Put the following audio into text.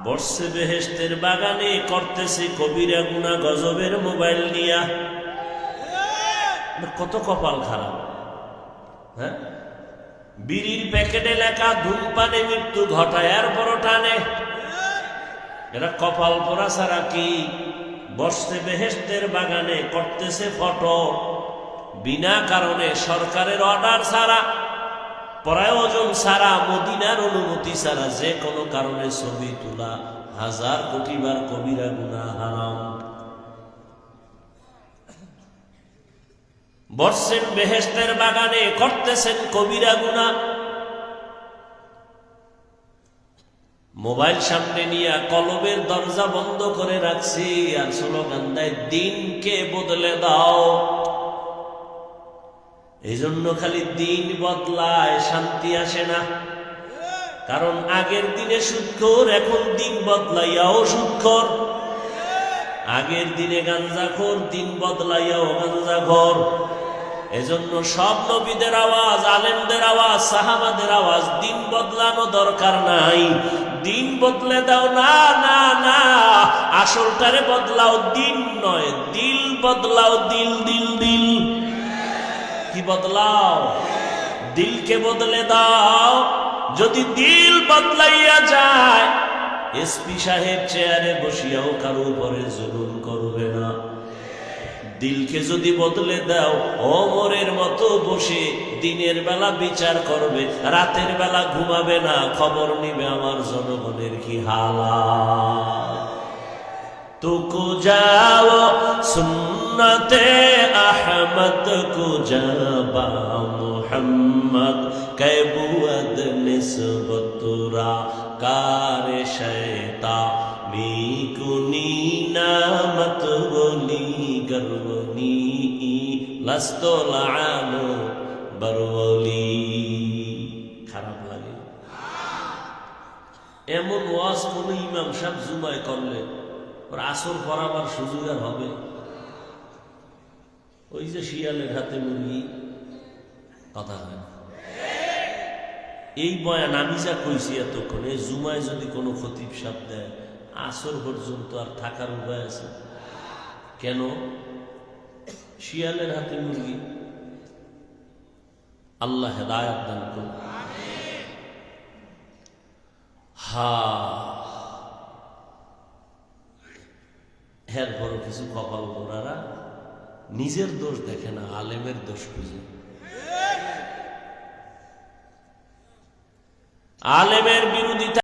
বসছে বেহেশতের বাগানে, করতেছে কবিরা গুনাহ গজবের মোবাইল নিয়া। কত কপাল খারাপ। হ্যাঁ, বিড়ির প্যাকেটে লেখা ধূমপানে মৃত্যু ঘটায়, এরপরও টানে। এরা কপাল পোড়া ছাড়া কি? বসছে বেহেশতের বাগানে, করতেছে ফটো, বিনা কারণে, সরকারের অর্ডার ছাড়া, প্রয়োজন ছাড়া, মদিনার অনুমতি ছাড়া যে কোনো কারণে ছবি তোলা 1000 কোটি বার কবিরা গুনাহ, হারাম। বসছেন বেহেশতের বাগানে, করতেছেন কবিরা গুনাহ। মোবাইল সামনে নিয়ে কলবের দরজা বন্ধ করে রাখছি আর স্লোগান দেয়, দিনকে বদলে দাও। এই জন্য খালি দিন বদলায়, শান্তি আসে না। কারণ আগের দিনে সুদখোর, এখন দিন বদলাইয়াও সুদখোর। আগের দিনে গাঞ্জাখোর, দিন বদলাইয়াও গাঞ্জাখোর। এজন্য সব নবীদের আওয়াজ, আলেমদের আওয়াজ, সাহাবাদের আওয়াজ, দিন বদলানো দরকার নাই। দিন বদলে দাও। না না না, আসলটারে বদলাও, দিন নয়, দিল বদলাও। দিল দিল দিল কি বদলাও? দিলকে বদলে দাও। যদি দিল বদলাইয়া যায়, এসপি সাহেব চেয়ারে বসিয়াও কারো উপরে জুলুম করবে না। দিলকে যদি বদলে দাও, ওমরের মতো বসে দিনের বেলা বিচার করবে, রাতের বেলা ঘুমাবে না, খবর নিবে আমার জনগণের কি হালাত। তুকু যাও সুন্নতে আহমদ কো জাবা মুহাম্মদ কে বুয়দ নিসবতুরা কারে শয়তা মিকুনি নামত বলি গরবনি লাস্তলানো বরওলি। খারাপ লাগে এমন ওয়াজ কোন ইমাম সাহেব জুমায় করলে ওর আসর পড়াবার সুযোগ আর হবে? ওই যে শিয়ালের হাতে মুরগি, কথা হয় না। এই বয়ান আমি যা কইছি এতক্ষণ, এই জুমায় যদি কোনো খতিব সাহেব দেয়, আসর পর্যন্ত আর থাকার উপায় আছে? কেন? শিয়ালের হাতে মুরগি। আল্লাহ হেদায়েত দান করুন। এরপরও কিছু কপাল পোড়ারা নিজের দোষ দেখে না, আলেমের দোষ খুঁজে। আলেমের বিরোধিতা